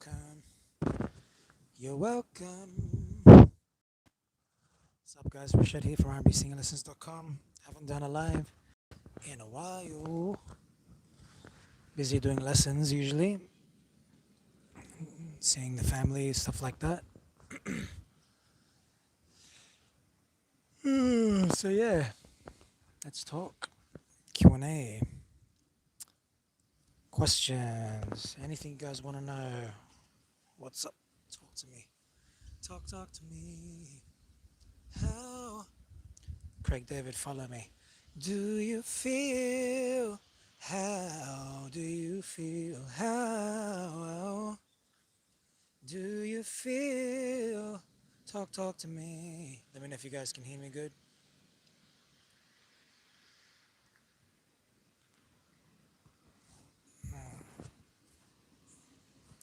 welcome. You're welcome. What's up, guys? Rashad here from rbsinginglessons.com. Haven't done a live in a while. Busy doing lessons usually, seeing the family, stuff like that. So yeah, let's talk. Q&A, questions, anything you guys want to know. What's up? Talk to me. Talk to me. How? Craig David, follow me. Do you feel? How do you feel? How do you feel? Talk to me. Let me know if you guys can hear me good.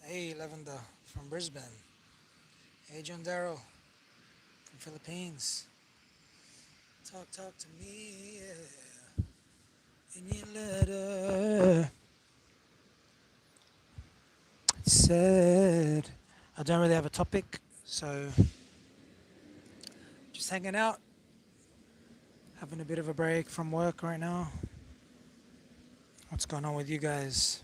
Hey, Lavender from Brisbane. Hey, John Darrow from Philippines. Talk to me. Yeah. In your letter, it said, I don't really have a topic, so just hanging out, having a bit of a break from work right now. What's going on with you guys?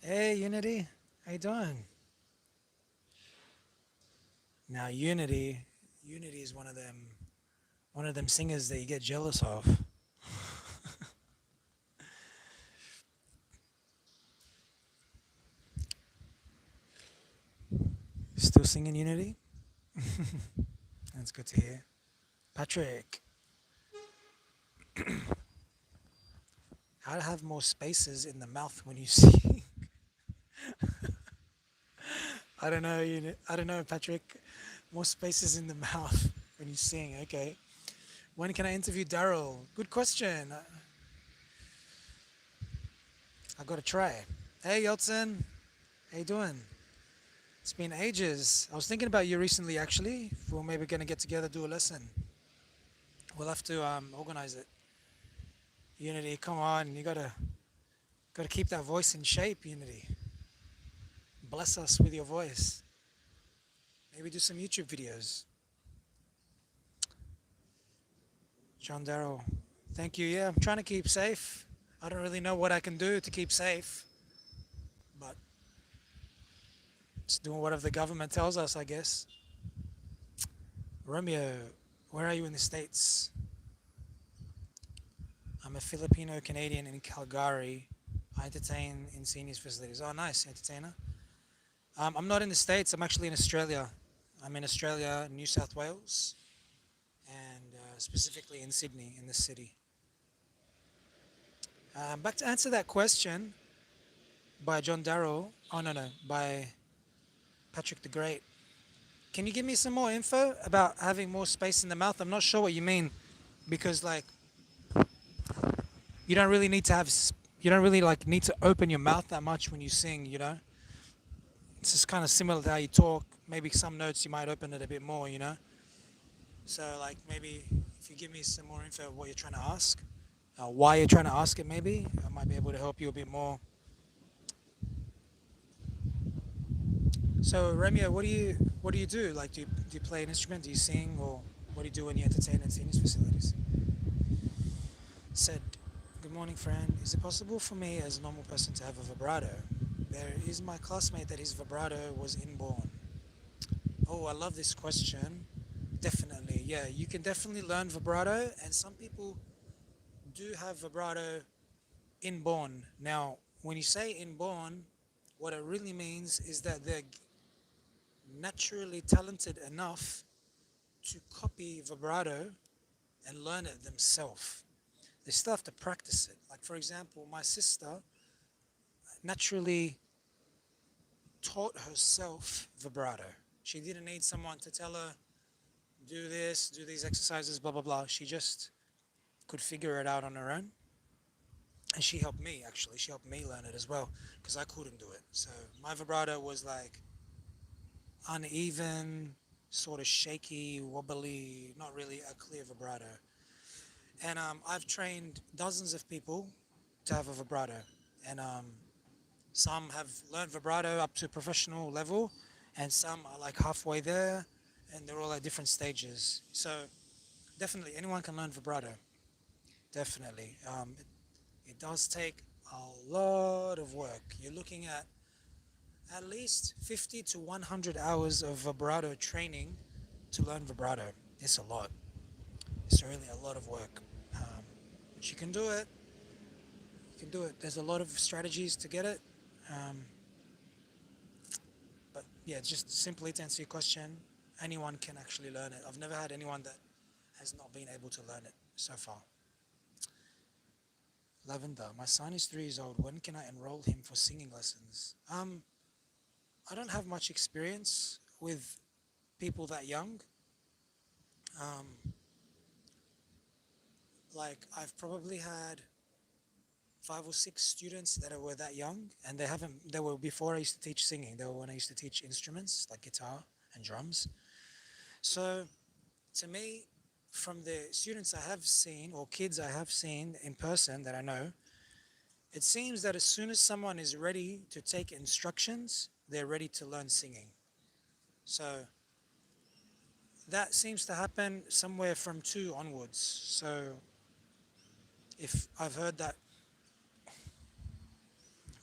Hey, Unity, how you doing? Now, Unity is one of them singers that you get jealous of. Still singing Unity? That's good to hear. Patrick, how to have more spaces in the mouth when you sing? I don't know, I don't know, Patrick. More spaces in the mouth when you sing. Okay. When can I interview Daryl? Good question. I got to try. Hey, Yeltsin. How you doing? It's been ages. I was thinking about you recently, actually. If we're maybe going to get together, do a lesson. We'll have to organize it. Unity, come on. You gotta keep that voice in shape, Unity. Bless us with your voice. Maybe do some YouTube videos. John Darrow, thank you. Yeah, I'm trying to keep safe. I don't really know what I can do to keep safe, but just doing whatever the government tells us, I guess. Romeo, where are you in the States? I'm a Filipino Canadian in Calgary. I entertain in seniors facilities. Oh, nice, entertainer. I'm not in the States, I'm actually in Australia. I'm in Australia, New South Wales, and specifically in Sydney, in the city. Back to answer that question by John Darrow. Oh, no, by Patrick the Great. Can you give me some more info about having more space in the mouth? I'm not sure what you mean because, like, you don't really need to have, you don't really like need to open your mouth that much when you sing, you know? It's just kind of similar to how you talk. Maybe some notes you might open it a bit more, you know? So, like, maybe if you give me some more info of what you're trying to ask, why you're trying to ask it, maybe I might be able to help you a bit more. So, Romeo, what do you do? Like, do you play an instrument? Do you sing, or what do you do when you entertain at seniors facilities? Said, good morning, friend. Is it possible for me as a normal person to have a vibrato? There is my classmate that his vibrato was inborn. Oh, I love this question. Definitely, yeah. You can definitely learn vibrato, and some people do have vibrato inborn. Now, when you say inborn, what it really means is that they're naturally talented enough to copy vibrato and learn it themselves. They still have to practice it. Like, for example, my sister naturally taught herself vibrato. She didn't need someone to tell her, do this, do these exercises, blah, blah, blah. She just could figure it out on her own. And she helped me, actually. She helped me learn it as well because I couldn't do it. So my vibrato was like uneven, sort of shaky, wobbly, not really a clear vibrato. And I've trained dozens of people to have a vibrato. And Some have learned vibrato up to professional level, and some are like halfway there, and they're all at different stages. So definitely, anyone can learn vibrato. Definitely, it does take a lot of work. You're looking at least 50 to 100 hours of vibrato training to learn vibrato. It's a lot. It's really a lot of work. Um, but you can do it. You can do it. There's a lot of strategies to get it. Um, but yeah, just simply to answer your question, anyone can actually learn it. I've never had anyone that has not been able to learn it so far. Lavender, my son is 3 years old. When can I enroll him for singing lessons? I don't have much experience with people that young. Um, like I've probably had 5 or 6 students that were that young, and they haven't. They were before I used to teach singing. They were when I used to teach instruments like guitar and drums. So to me, from the students I have seen or kids I have seen in person that I know, it seems that as soon as someone is ready to take instructions, they're ready to learn singing. So that seems to happen somewhere from 2 onwards. So if I've heard that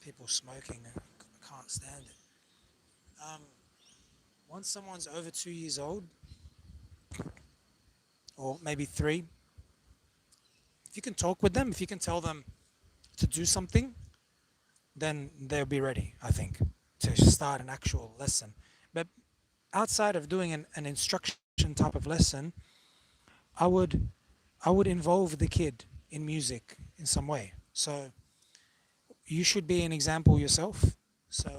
people smoking, I can't stand it. Um, Once someone's over 2 years old, or maybe 3, if you can talk with them, if you can tell them to do something, then they'll be ready, I think, to start an actual lesson. But outside of doing an instruction type of lesson, I would I would involve the kid in music in some way. So you should be an example yourself. So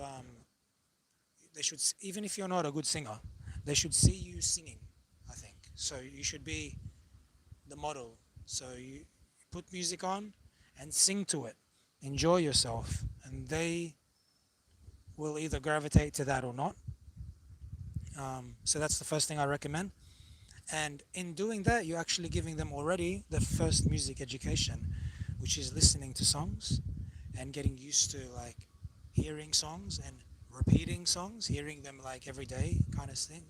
they should, even if you're not a good singer, they should see you singing, I think. So you should be the model. So you put music on and sing to it. Enjoy yourself, and they will either gravitate to that or not. So that's the first thing I recommend. And in doing that, you're actually giving them already the first music education, which is listening to songs and getting used to like hearing songs and repeating songs, hearing them like every day kind of thing,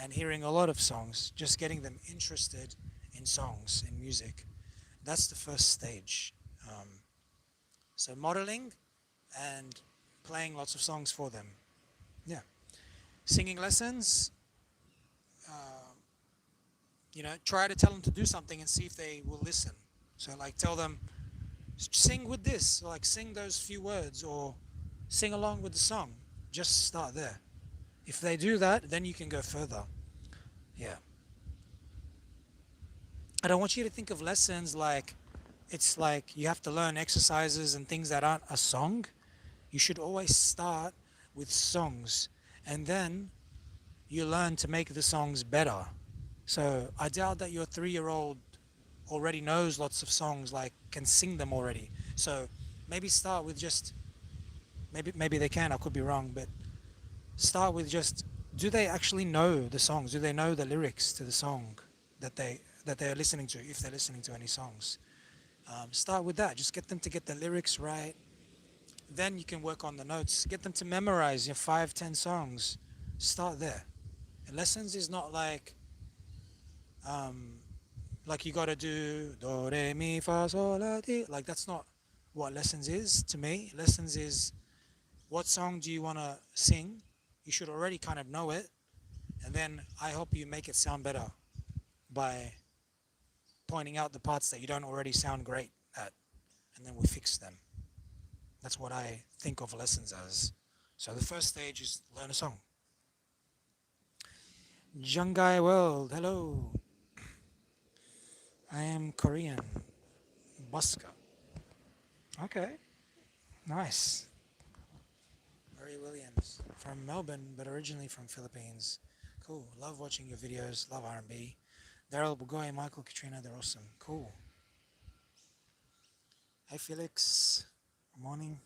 and hearing a lot of songs, just getting them interested in songs, in music. That's the first stage. Um, so modeling and playing lots of songs for them. Yeah. Singing lessons, uh, try to tell them to do something and see if they will listen. So like tell them, sing with this, like sing those few words or sing along with the song. Just start there. If they do that, then you can go further. Yeah. I don't want you to think of lessons like it's like you have to learn exercises and things that aren't a song. You should always start with songs and then you learn to make the songs better. So I doubt that your 3-year old already knows lots of songs, like can sing them already. So maybe start with just maybe they can. I could be wrong, but start with just, do they actually know the songs? Do they know the lyrics to the song that they're listening to, if they're listening to any songs? Start with that. Just get them to get the lyrics right. Then you can work on the notes. Get them to memorize your 5, 10 songs. Start there. And lessons is not um, like you gotta do do re mi fa sol la ti. Like that's not what lessons is to me. Lessons is, what song do you wanna sing? You should already kind of know it, and then I help you make it sound better by pointing out the parts that you don't already sound great at, and then we fix them. That's what I think of lessons as. So the first stage is learn a song. Jungai World, hello. I am Korean. Buska. Okay, nice. Murray Williams from Melbourne, but originally from Philippines. Cool. Love watching your videos. Love R&B. Daryl Bugoy, Michael, Katrina, they're awesome. Cool. Hey Felix. Good morning.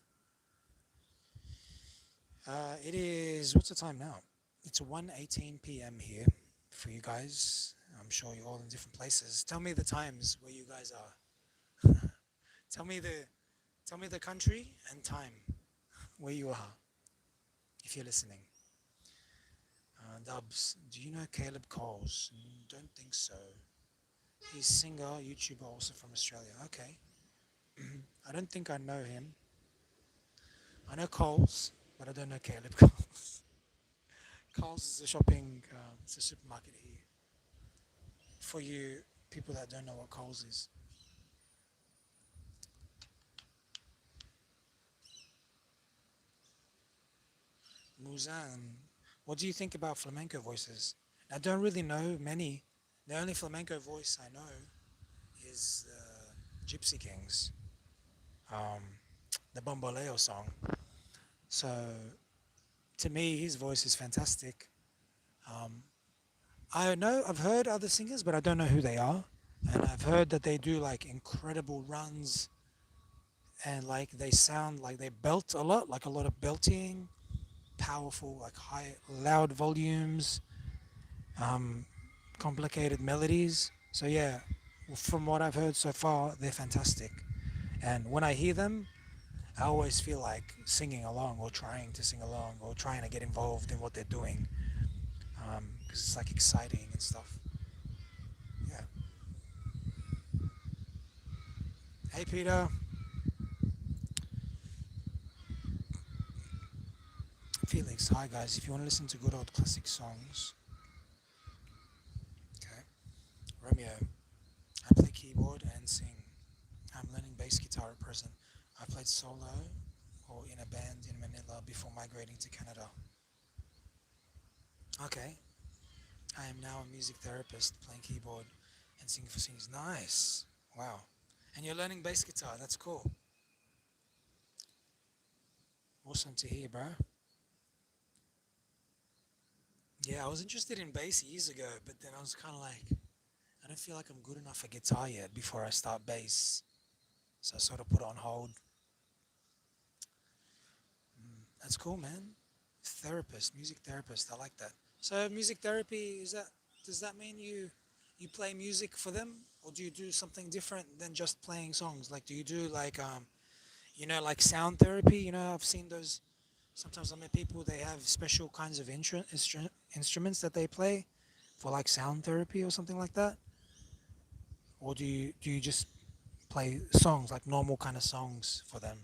It is, what's the time now? It's 1:18 p.m. here for you guys. I'm sure you're all in different places. Tell me the times where you guys are. tell me the tell me the country and time. where you are, if you're listening. Dubs, do you know Caleb Coles? Don't think so. He's singer, YouTuber, also from Australia. Okay. I don't think I know him. I know Coles, but I don't know Caleb Coles. Coles is a shopping, it's a supermarket here. For you people that don't know what Coles is. Muzan, what do you think about flamenco voices? I don't really know many. The only flamenco voice I know is the Gypsy Kings, um, the Bomboleo song. So to me, his voice is fantastic. Um, I know I've heard other singers, but I don't know who they are. And I've heard that they do like incredible runs and like they sound like they belt like a lot of belting, powerful, like high, loud volumes, um, complicated melodies. So yeah, from what I've heard so far, they're fantastic. And when I hear them, I always feel like singing along or trying to sing along or trying to get involved in what they're doing because it's like exciting and stuff. Yeah. Hey Peter, Felix. Hi guys. If you want to listen to good old classic songs, okay. Romeo. I play keyboard and sing. I'm learning bass guitar at present. I played solo or in a band in Manila before migrating to Canada. Okay. I am now a music therapist playing keyboard and singing for singers. Nice. Wow. And you're learning bass guitar. That's cool. Awesome to hear, bro. Yeah, I was interested in bass years ago, but then I was kind of like, I don't feel like I'm good enough for guitar yet before I start bass. So I sort of put it on hold. That's cool, man. Therapist, music therapist. I like that. So music therapy is that? Does that mean you play music for them, or do you do something different than just playing songs? Like, do you do like like sound therapy? I've seen those. Sometimes I meet people. They have special kinds of instruments that they play for like sound therapy or something like that. Or do you just play songs like normal kind of songs for them?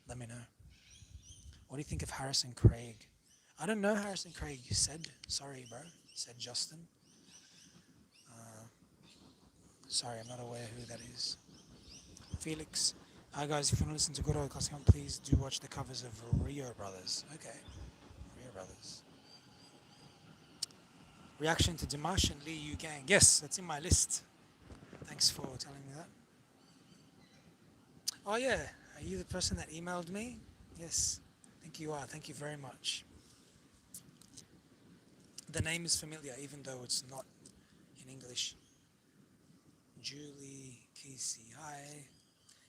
Let me know. What do you think of Harrison Craig? I don't know Harrison Craig. You said sorry, bro. Said Justin. Uh, Sorry, I'm not aware who that is. Felix. Hi guys, if you want to listen to good old classic, please do watch the covers of Rio Brothers. Okay, Rio Brothers. Reaction to Dimash and Lee Yu Gang. Yes, that's in my list. Thanks for telling me that. Oh yeah, are you the person that emailed me? Yes, I think you are. Thank you very much. The name is familiar, even though it's not in English. Julie Casey. Hi.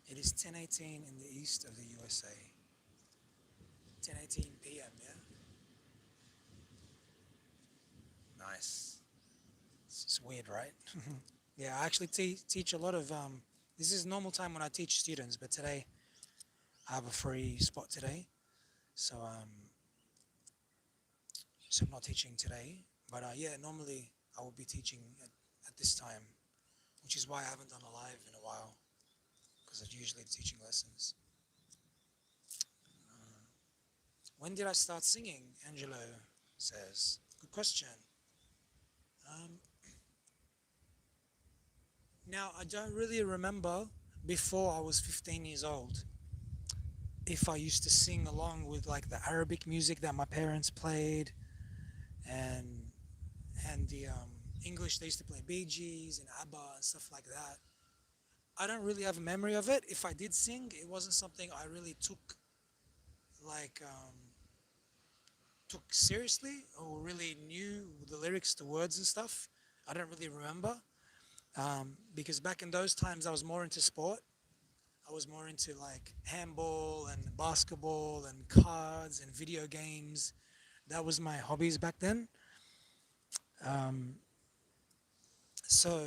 It is 10:18 in the east of the USA. 10:18 p.m. Yeah. Nice. It's weird, right? Yeah, I actually teach a lot of. This is normal time when I teach students, but today I have a free spot today, so I'm not teaching today. But yeah, normally I will be teaching at this time, which is why I haven't done a live in a while, because I'm usually teaching lessons. When did I start singing? Angelo says. Good question. Um, Now I don't really remember before I was 15 years old if I used to sing along with like the Arabic music that my parents played and the English they used to play Bee Gees and ABBA and stuff like that. I don't really have a memory of it. If I did sing, it wasn't something I really like took seriously or really knew the lyrics, the words and stuff. I don't really remember because back in those times I was more into sport. I was more into like handball and basketball and cards and video games. That was my hobbies back then. Um, so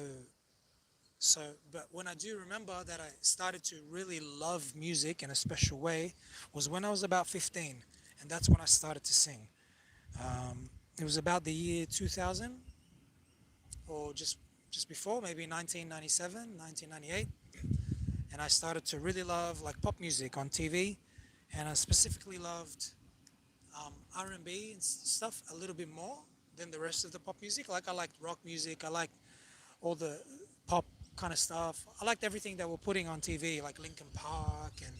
So, but when I do remember that I started to really love music in a special way was when I was about 15, and that's when I started to sing. It was about the year 2000 or just before, maybe 1997, 1998, and I started to really love like pop music on TV, and I specifically loved R&B and stuff a little bit more than the rest of the pop music. Like I liked rock music, I liked all the pop kind of stuff. I liked everything that we're putting on TV, like Linkin Park and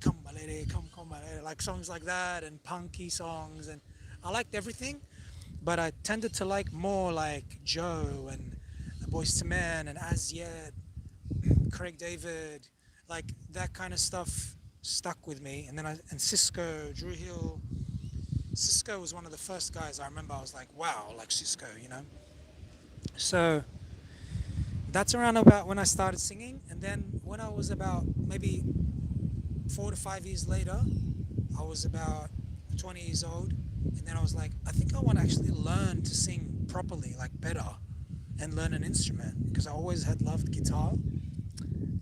Come My Lady, Come My Lady, like songs like that, and punky songs, and I liked everything. But I tended to like more like Joe and Boys to Men and As Yet, Craig David, like that kind of stuff stuck with me. And then and Cisco, Drew Hill. Cisco was one of the first guys I remember. I was like, wow, like Cisco, you know. So that's around about when I started singing. And then when I was about maybe 4 to 5 years later, I was about 20 years old. And then I was like, I think I want to actually learn to sing properly, like better, and learn an instrument because I always had loved guitar,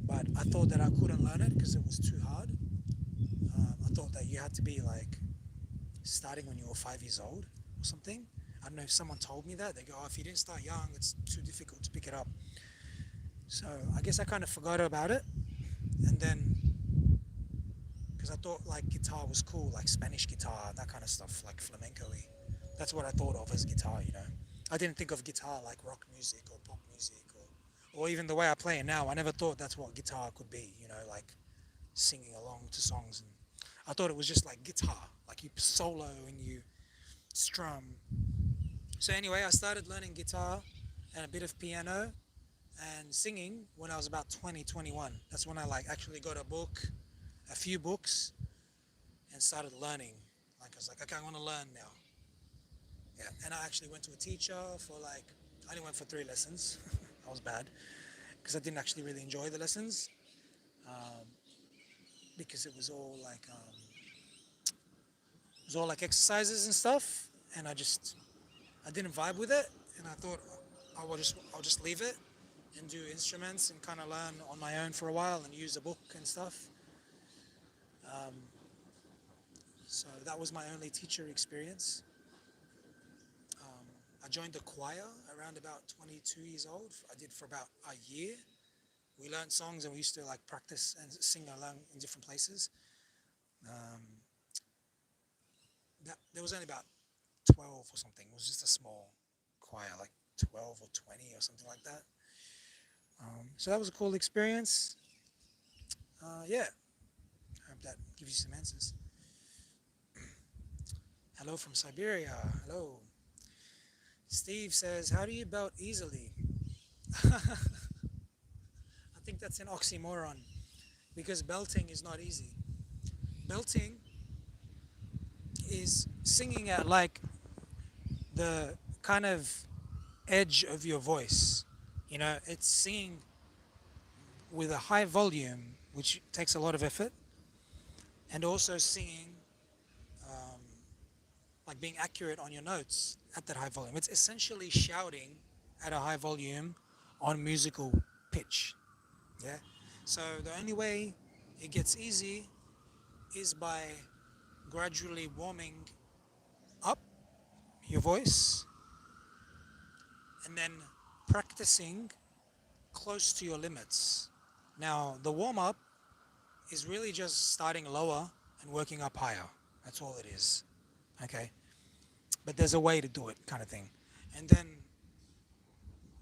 but I thought that I couldn't learn it because it was too hard. I thought that you had to be like starting when you were 5 years old or something. I don't know if someone told me that. They go, oh, if you didn't start young, it's too difficult to pick it up. So I guess I kind of forgot about it. And then, because I thought like guitar was cool, like Spanish guitar, that kind of stuff, like flamenco y. That's what I thought of as guitar, you know. I didn't think of guitar like rock music or pop music or even the way I play it now. I never thought that's what guitar could be, you know, like singing along to songs. And I thought it was just like guitar, like you solo and you strum. So anyway, I started learning guitar and a bit of piano and singing when I was about 20, 21. That's when I like actually got a book, a few books, and started learning. Like I was like, okay, I want to learn now. Yeah, and I actually went to a teacher for like, I only went for 3 lessons. I was bad because I didn't actually really enjoy the lessons um, because it was all like exercises and stuff, and I didn't vibe with it, and I thought I'll just leave it and do instruments and kind of learn on my own for a while and use a book and stuff. Um, so that was my only teacher experience. Um, I joined the choir around about 22 years old. I did for about a year. We learned songs and we used to like practice and sing along in different places. Um, there was only about 12 or something. It was just a small choir, like 12 or 20 or something like that. So that was a cool experience. Yeah, I hope that gives you some answers. Hello from Siberia. Hello. Steve says, how do you belt easily? I think that's an oxymoron because belting is not easy. Belting is singing at like the kind of edge of your voice. You know, it's singing with a high volume, which takes a lot of effort, and also singing um, like being accurate on your notes at that high volume. It's essentially shouting at a high volume on musical pitch. Yeah. So the only way it gets easy is by gradually warming up your voice and then practicing close to your limits. Now, the warm up is really just starting lower and working up higher. That's all it is. Okay. But there's a way to do it, kind of thing. And then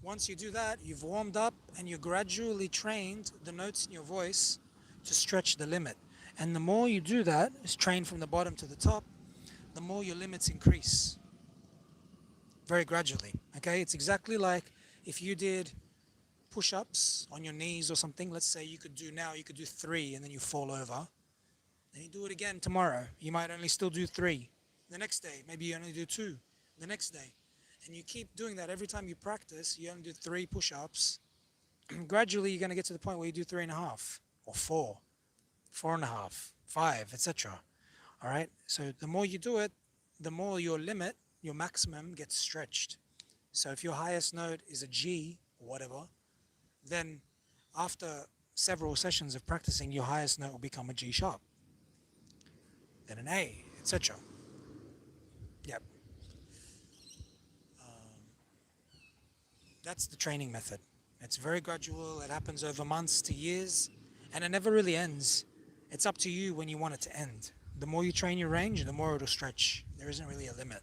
once you do that, you've warmed up and you gradually trained the notes in your voice to stretch the limit. And the more you do that, is train from the bottom to the top, the more your limits increase very gradually. Okay, it's exactly like if you did push-ups on your knees or something. Let's say you could do 3 and then you fall over. Then you do it again tomorrow. You might only still do 3. The next day, maybe you only do 2. The next day. And you keep doing that every time you practice. You only do 3 push-ups. Gradually, you're going to get to the point where you do 3.5 or 4, 4.5, 5, etc. All right. So the more you do it, the more your limit, your maximum gets stretched. So if your highest note is a G or whatever, then after several sessions of practicing, your highest note will become a G sharp, then an A, etc. Yep. That's the training method. It's very gradual, it happens over months to years, and it never really ends. It's up to you when you want it to end. The more you train your range, the more it'll stretch. There isn't really a limit,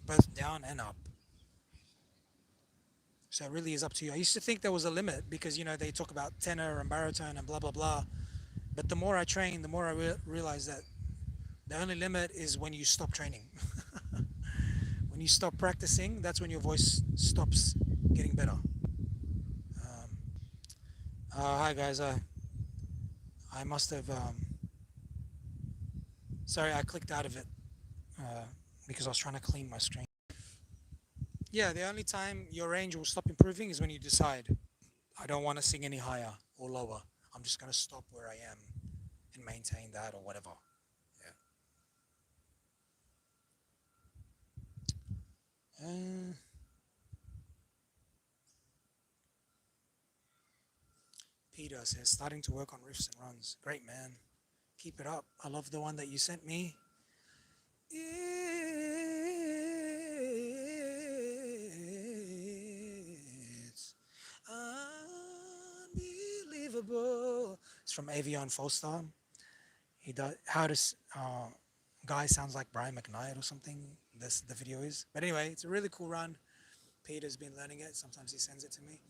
both down and up. So it really is up to you. I used to think there was a limit because, they talk about tenor and baritone and blah, blah, blah. But the more I train, the more I realize that the only limit is when you stop training. When you stop practicing, that's when your voice stops getting better. Um, Hi guys, I must have. Sorry, I clicked out of it uh, because I was trying to clean my screen. Yeah, the only time your range will stop improving is when you decide, I don't want to sing any higher or lower. I'm just going to stop where I am and maintain that or whatever. Yeah. Uh, Peter says, starting to work on riffs and runs. Great, man. Keep it up. I love the one that you sent me. It's unbelievable. It's from Avion Folstar. He does. How does guy sounds like Brian McKnight or something? The video is. But anyway, it's a really cool run. Peter's been learning it. Sometimes he sends it to me.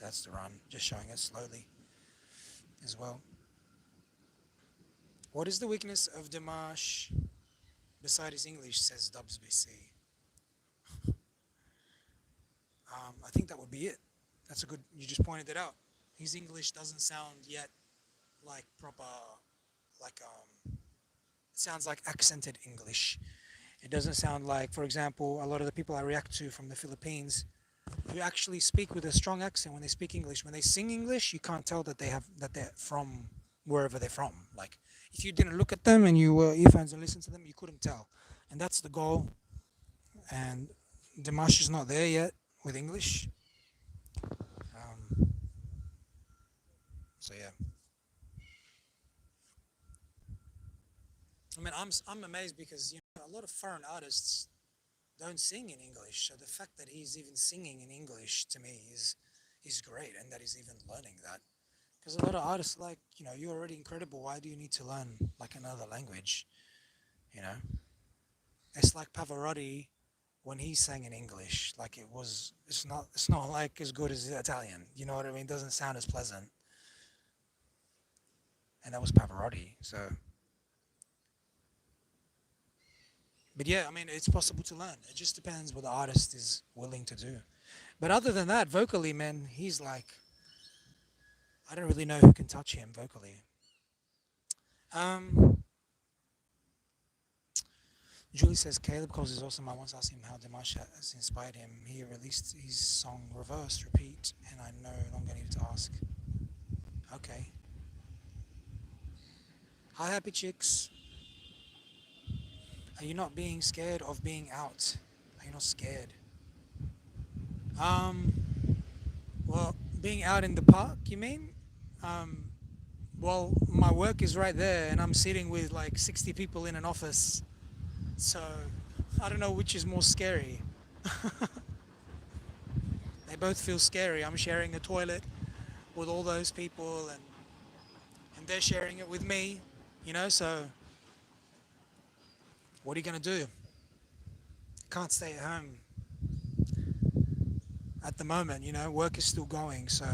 That's the run, just showing it slowly as well. What is the weakness of Dimash beside his English, says Dubs BC? I think that would be it. That's a good, you just pointed it out. His English doesn't sound yet like proper, it sounds like accented English. It doesn't sound like, for example, a lot of the people I react to from the Philippines who actually speak with a strong accent when they speak English. When they sing English, you can't tell that they're from wherever they're from. Like if you didn't look at them and you were earphones and listen to them, you couldn't tell. And that's the goal. And Dimash is not there yet with English. Um, so yeah, I mean, I'm amazed because a lot of foreign artists don't sing in English. So the fact that he's even singing in English to me is great, and that he's even learning that. Because a lot of artists are like, you're already incredible. Why do you need to learn like another language? You know, it's like Pavarotti when he sang in English. Like it's not like as good as Italian. You know what I mean? It doesn't sound as pleasant. And that was Pavarotti. So, but yeah, I mean, it's possible to learn. It just depends what the artist is willing to do. But other than that, vocally, man, he's like, I don't really know who can touch him vocally. Um, Julie says Caleb Coles is awesome. I once asked him how Dimash has inspired him. He released his song Reverse Repeat, and I no longer need to ask. Okay. Hi, happy chicks. Are you not being scared of being out? Are you not scared? Um, well, being out in the park, you mean? Um, well, my work is right there, and I'm sitting with like 60 people in an office. So I don't know which is more scary. They both feel scary. I'm sharing a toilet with all those people, and they're sharing it with me, so what are you going to do? Can't stay at home at the moment, work is still going. So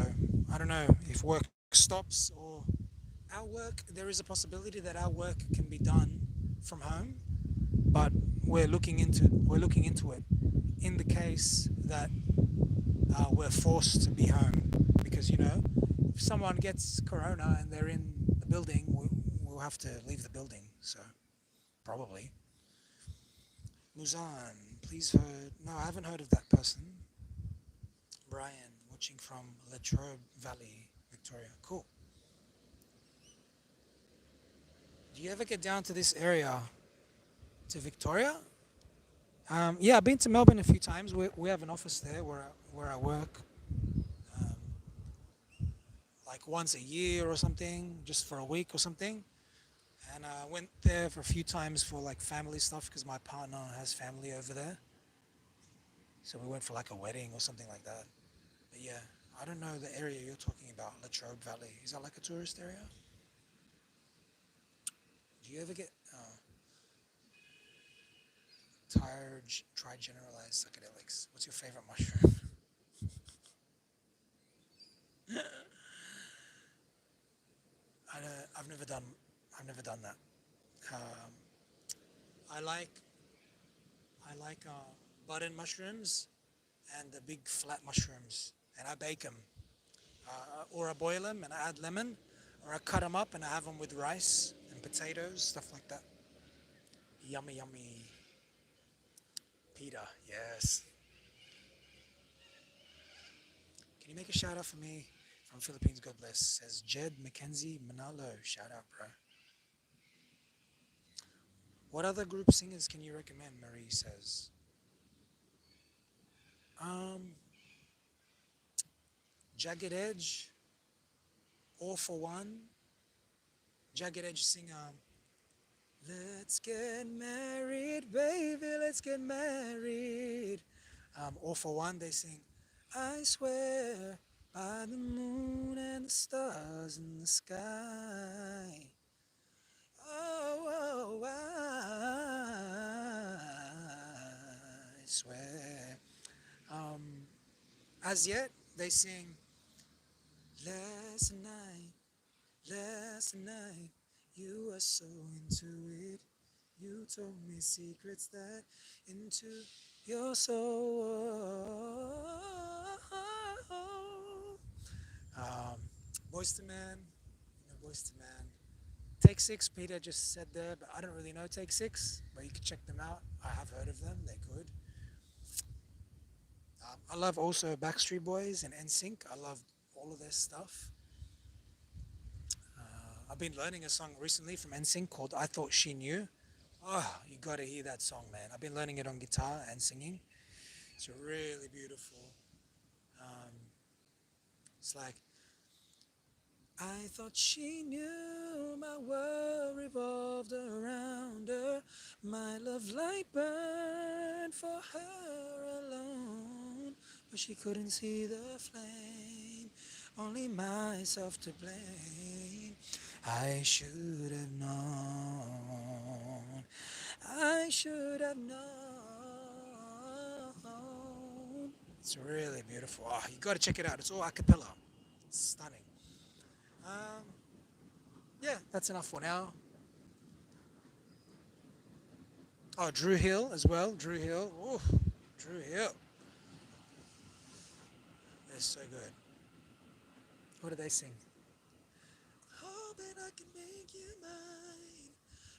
I don't know if work stops or our work, there is a possibility that our work can be done from home, but we're looking into it in the case that we're forced to be home because if someone gets corona and they're in the building, we'll have to leave the building. So probably Muzan, please heard. No, I haven't heard of that person. Brian, watching from Latrobe Valley, Victoria. Cool. Do you ever get down to this area, to Victoria? Yeah, I've been to Melbourne a few times. We have an office there where I work, um, like once a year or something, just for a week or something. And I went there for a few times for like family stuff because my partner has family over there. So we went for like a wedding or something like that. But yeah, I don't know the area you're talking about, Latrobe Valley. Is that like a tourist area? Do you ever get tired, trigeneralized psychedelics? What's your favorite mushroom? I don't, I've never done. I've never done that. Um, I like button mushrooms and the big flat mushrooms, and I bake them, or I boil them and I add lemon, or I cut them up and I have them with rice and potatoes, stuff like that. Yummy, yummy. Pita, yes. Can you make a shout out for me from Philippines? God bless. Says Jed Mackenzie Manalo. Shout out, bro. What other group singers can you recommend? Marie says. Um, Jagged Edge, All for One. Jagged Edge sing Let's get married, baby, let's get married. All for One, they sing I swear by the moon and the stars in the sky. Oh, I swear. Um, as yet, they sing last night. Last night, you were so into it. You told me secrets that into your soul. Um, Boys to Man, Boys to Man. Take Six, Peter just said there, but I don't really know Take Six, but you can check them out. I have heard of them, they're good. I love also Backstreet Boys and NSYNC. I love all of their stuff. I've been learning a song recently from NSYNC called I Thought She Knew. Oh, you gotta hear that song, man. I've been learning it on guitar and singing. It's really beautiful. Um, it's like, I thought she knew my world revolved around her. My love light burned for her alone. But she couldn't see the flame, only myself to blame. I should have known. I should have known. It's really beautiful. Oh, you gotta check it out. It's all a cappella. It's stunning. Um, yeah, that's enough for now. Oh, Drew Hill as well. Drew Hill. Oh, Drew Hill. They're so good. What do they sing? Hoping I can make you mine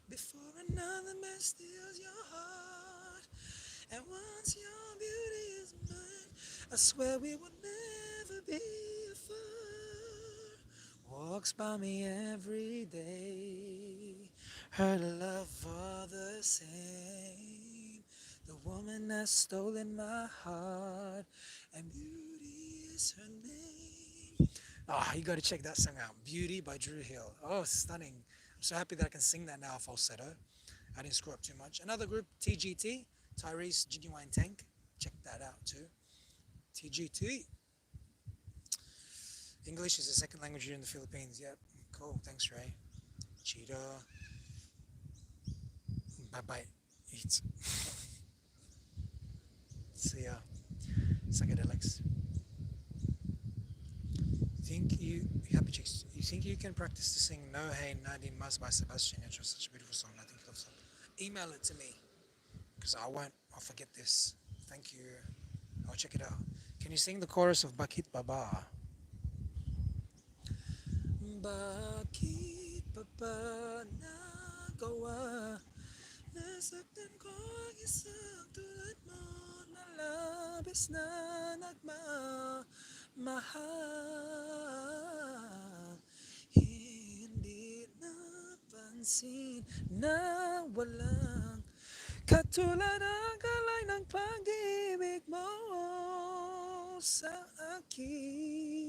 before another man steals your heart. And once your beauty is mine, I swear we will never be apart. Walks by me every day, her love for the same. The woman that's stolen my heart, and beauty is her name. Ah, you gotta check that song out. Beauty by Drew Hill. Oh, stunning. I'm so happy that I can sing that now falsetto. I didn't screw up too much. Another group, TGT, Tyrese Genuine Tank. Check that out too. TGT. English is a second language here in the Philippines. Yep. Cool. Thanks, Ray. Cheetah. Bye bye. Eat. See ya. Psychedelics. Think you happy chicks? You think you can practice to sing No Hey Nadine Mas by Sebastian? It's such a beautiful song. I think you love it. Email it to me because I won't. I'll forget this. Thank you. I'll check it out. Can you sing the chorus of Bakit Baba? Bakit Baba nagawa nasaktan ko ang isang tulad mo na labis na nagmamahal. Hindi napansin mapapansin na walang katulad ang kalay ng pag-ibig mo sa akin.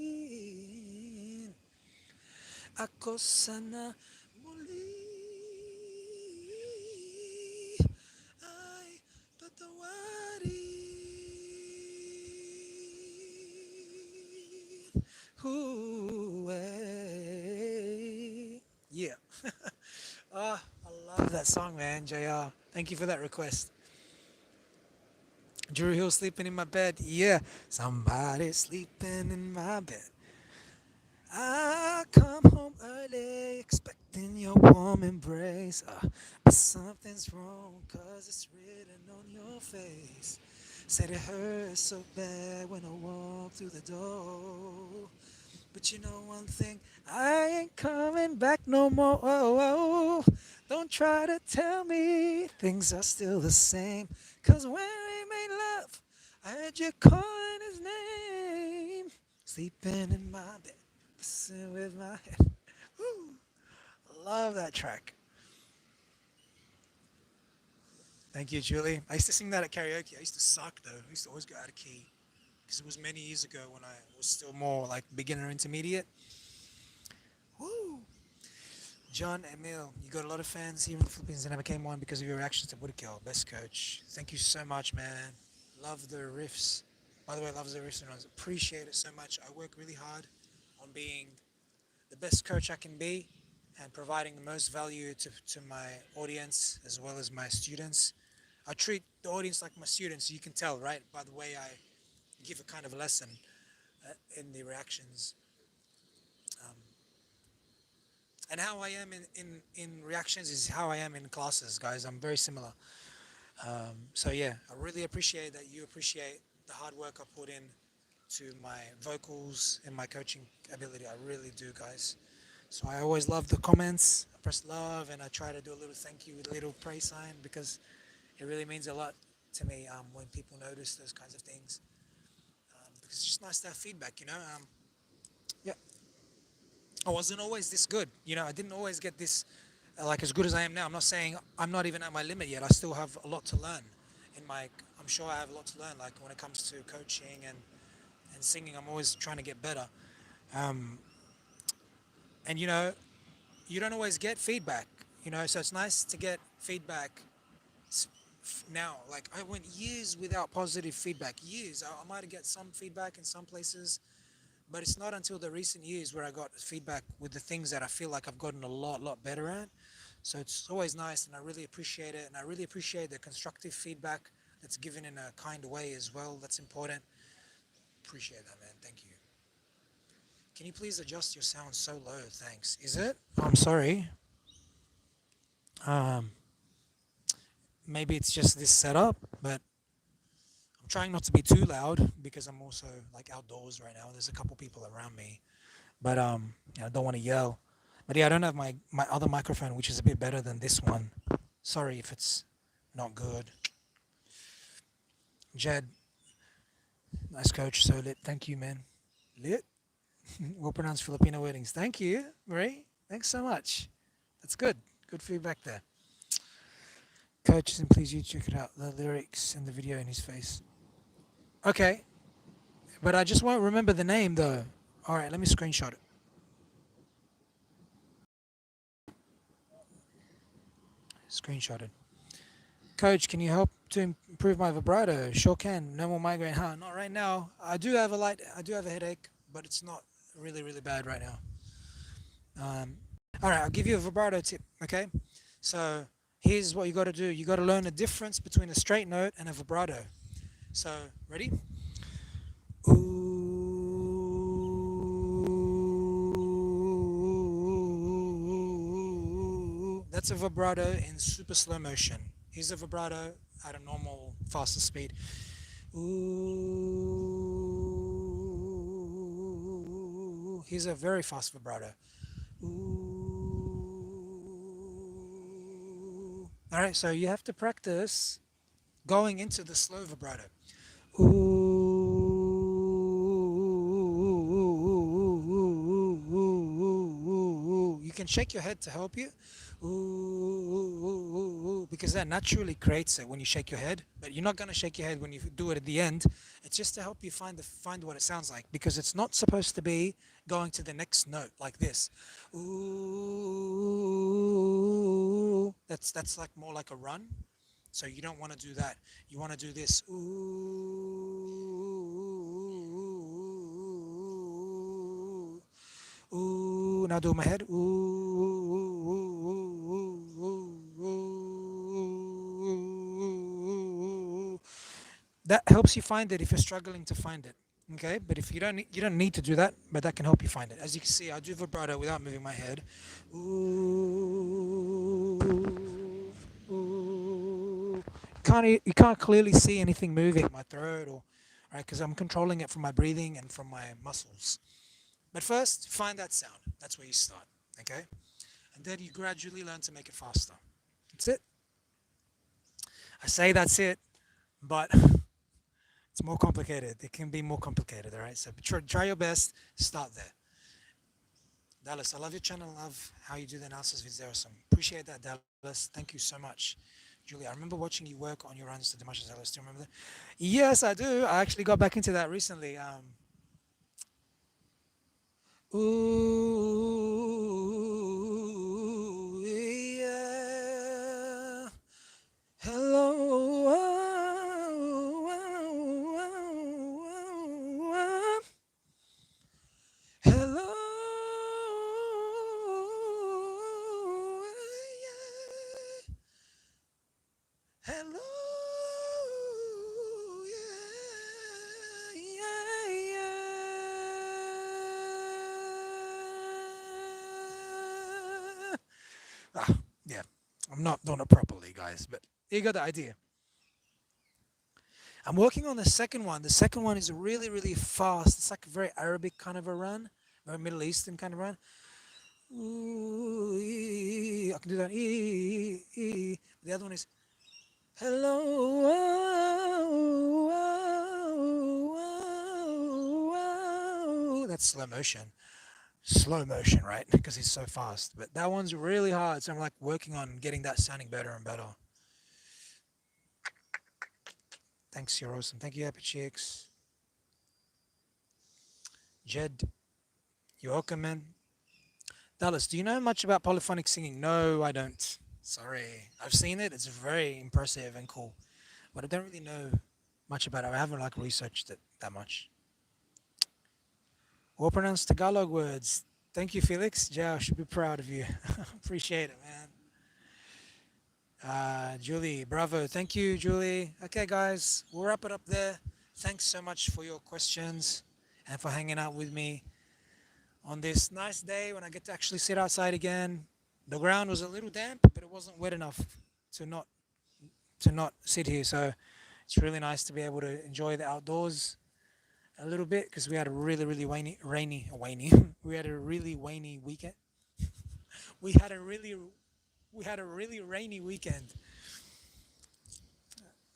Ako sana muli ay patawarin. Ooh, yeah. Ah, I love that song, man, JR. Thank you for that request. Drew Hill sleeping in my bed. Yeah, somebody sleeping in my bed. I come home early expecting your warm embrace. But something's wrong cause it's written on your face. Said it hurts so bad when I walk through the door. But you know one thing, I ain't coming back no more. Oh, oh. Don't try to tell me things are still the same. Cause when we made love, I heard you calling his name. Sleeping in my bed, listen with my head. Woo. Love that track. Thank you, Julie. I used to sing that at karaoke. I used to suck though. I used to always go out of key. Because it was many years ago when I was still more like beginner intermediate. Woo! John Emil, you got a lot of fans here in the Philippines and I became one because of your reactions to Budikil, best coach. Thank you so much, man. Love the riffs. By the way, love the riffs and runs. Appreciate it so much. I work really hard on being the best coach I can be and providing the most value to my audience as well as my students. I treat the audience like my students. You can tell, right, by the way I give a kind of lesson in the reactions. Um, and how I am in reactions is how I am in classes, guys. I'm very similar. So yeah, I really appreciate that you appreciate the hard work I put in to my vocals and my coaching ability. I really do, guys. So I always love the comments. I press love and I try to do a little thank you with a little praise sign because it really means a lot to me when people notice those kinds of things. Because it's just nice to have feedback, you know. Yeah, I wasn't always this good. You know, I didn't always get this like as good as I am now. I'm not saying I'm not even at my limit yet. I still have a lot to learn. In my, I'm sure I have a lot to learn. Like when it comes to coaching and singing, I'm always trying to get better. Um, and you know, you don't always get feedback. You know, so it's nice to get feedback now. Like I went years without positive feedback. Years. I might get some feedback in some places, but it's not until the recent years where I got feedback with the things that I feel like I've gotten a lot better at. So it's always nice, and I really appreciate it, and I really appreciate the constructive feedback that's given in a kind way as well. That's important. Appreciate that, man. Thank you. Can you please adjust your sound so low? Thanks. Is it? I'm sorry. Um, Maybe it's just this setup, but I'm trying not to be too loud because I'm also like outdoors right now. There's a couple people around me, but yeah, I don't want to yell. But yeah, I don't have my other microphone, which is a bit better than this one. Sorry if it's not good. Jed, nice coach, so lit. Thank you, man. Lit. Well pronounced Filipino weddings. Thank you, Marie. Thanks so much. That's good. Good feedback there. Coaches, and please you check it out. The lyrics and the video in his face. Okay, but I just won't remember the name though. All right, let me screenshot it. Screenshotted. Coach, can you help to improve my vibrato? Sure can. No more migraine. Huh? Not right now. I do have a headache, but it's not really bad right now. All right, I'll give you a vibrato tip. Okay, so here's what you got to do. You got to learn the difference between a straight note and a vibrato. So ready? Ooh, that's a vibrato in super slow motion. Here's a vibrato at a normal faster speed. Ooh, here's a very fast vibrato. Ooh. All right, so you have to practice going into the slow vibrato. Ooh. You can shake your head to help you. Because that naturally creates it when you shake your head, but you're not going to shake your head when you do it at the end. It's just to help you find what it sounds like, because it's not supposed to be going to the next note like this. Ooh, that's like more like a run. So you don't want to do that. You want to do this. Ooh, ooh. Now do my head. Ooh, ooh, ooh, ooh, ooh. That helps you find it if you're struggling to find it. Okay, but if you don't need to do that, but that can help you find it. As you can see, I do vibrato without moving my head. Ooh, ooh. You can't clearly see anything moving in my throat or right because I'm controlling it from my breathing and from my muscles. But first, find that sound. That's where you start. Okay, and then you gradually learn to make it faster. That's it. I say that's it, but it's more complicated. It can be more complicated. All right, so try your best. Start there. Dallas, I love your channel. I love how you do the analysis with Zero Sum. Appreciate that, Dallas. Thank you so much. Julie, I remember watching you work on your runs to Dimash Dallas. Do you remember that? Yes, I do. I actually got back into that recently. Ooh, yeah. Hello. Hello. Yeah. Hello. Yeah. Yeah. Yeah. Yeah. I'm not doing it properly, guys, but you got the idea. I'm working on the second one. The second one is really, really fast. It's like a very Arabic kind of a run, very Middle Eastern kind of run. Ooh, I can do that. The other one is hello. That's slow motion. Slow motion, right? Because he's so fast. But that one's really hard. So I'm like working on getting that sounding better and better. Thanks, you're awesome. Thank you, Happy Chicks. Jed, you're welcome, man. Dallas, do you know much about polyphonic singing? No, I don't. Sorry. I've seen it. It's very impressive and cool. But I don't really know much about it. I haven't like researched it that much. Well pronounced Tagalog words. Thank you, Felix. Yeah, I should be proud of you. Appreciate it, man. Julie, bravo. Thank you, Julie. Okay, guys, we'll wrap it up there. Thanks so much for your questions and for hanging out with me on this nice day when I get to actually sit outside again. The ground was a little damp, but it wasn't wet enough to not sit here. So it's really nice to be able to enjoy the outdoors a little bit because we had a really rainy. We had a really rainy weekend. We had a really we had a really rainy weekend.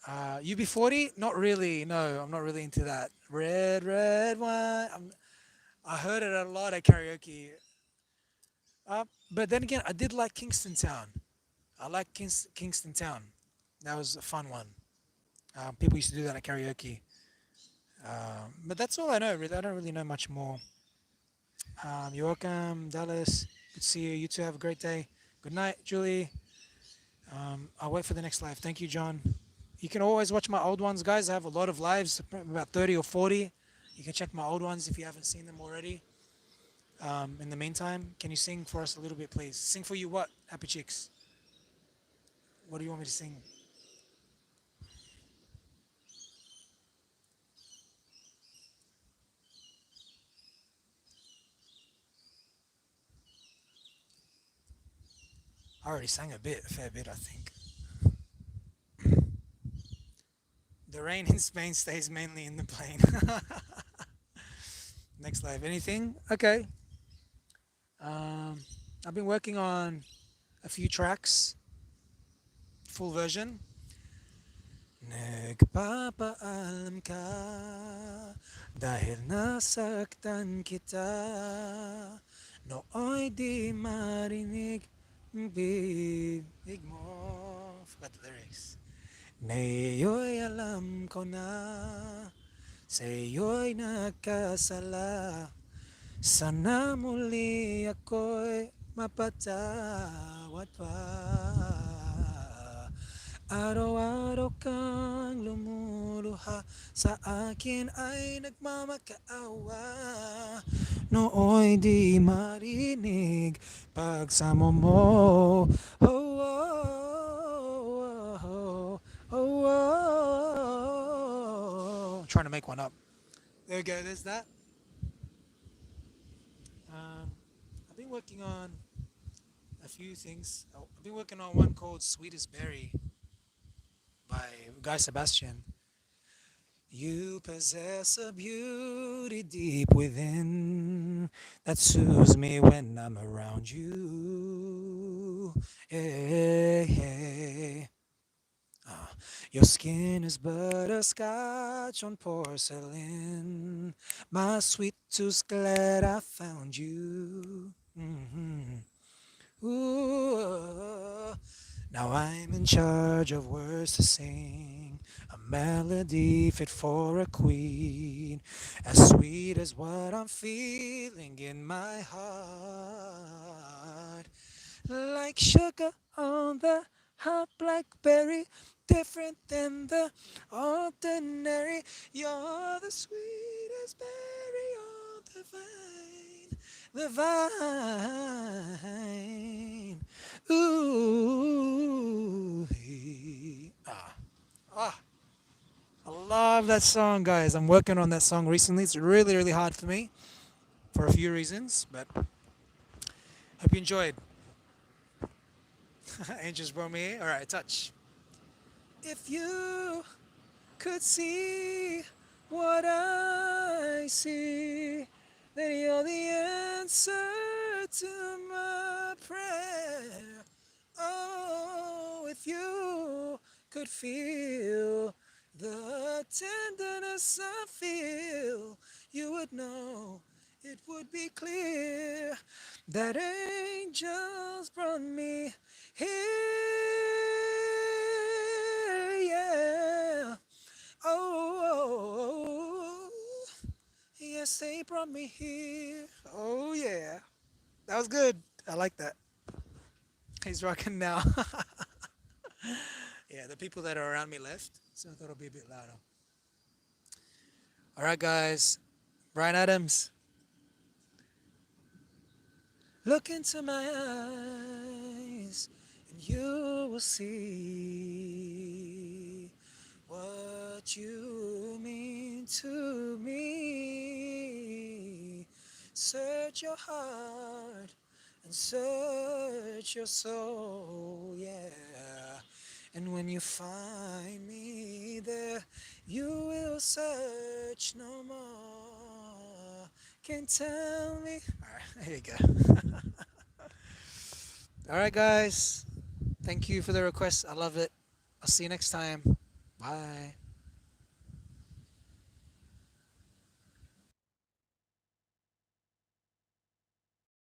UB40? Not really. No, I'm not really into that. Red wine. I heard it a lot at karaoke. But then again, I did like Kingston Town. I like Kingston Town. That was a fun one. People used to do that at karaoke. But that's all I know, really. I don't really know much more. You're welcome, Dallas. Good to see you. You two have a great day. Good night, Julie. I'll wait for the next live. Thank you, John. You can always watch my old ones, guys. I have a lot of lives, about 30 or 40. You can check my old ones if you haven't seen them already. In the meantime, can you sing for us a little bit, please? Sing for you what, Happy Chicks? What do you want me to sing? I already sang a fair bit, I think. The rain in Spain stays mainly in the plane. Next live. Anything? Okay. Um, I've been working on a few tracks, full version. Nagpapaalam ka dahil nasaktan kita nooy di marinig bibig mo. Forgot the lyrics. Ngayo'y alam ko na sa'yo'y nagkasala. Sana muli ako'y mapatawad pa. Araw-araw kang lumuluha sa akin ay nagmamakaawa. Nooy di marinig pagsamo mo. Oh, oh, oh, oh, oh. Trying to make one up. There we go, there's that. I've been working on a few things. I've been working on one called Sweetest Berry by Guy Sebastian. You possess a beauty deep within that soothes me when I'm around you. Hey, hey. Your skin is butterscotch on porcelain. My sweet tooth's glad I found you. Ooh, now I'm in charge of words to sing, a melody fit for a queen, as sweet as what I'm feeling in my heart. Like sugar on the hot blackberry, different than the ordinary. You're the sweetest berry on the vine. Ooh, ah, ah. I love that song, guys. I'm working on that song recently. It's really, really hard for me for a few reasons, but hope you enjoyed. Angels brought me here. All right, touch. If you could see what I see, then you're the answer to my prayer. Oh, if you could feel the tenderness I feel, you would know it would be clear that angels brought me here. Yeah. Oh, yes, they brought me here. Oh, yeah. That was good. I like that. He's rocking now. Yeah, the people that are around me left, so I thought it'll be a bit louder. All right, guys. Brian Adams, look into my eyes, and you will see what you mean to me. Search your heart and search your soul, yeah. And when you find me there, you will search no more. Can tell me. All right, there you go. All right, guys. Thank you for the request. I love it. I'll see you next time. Bye.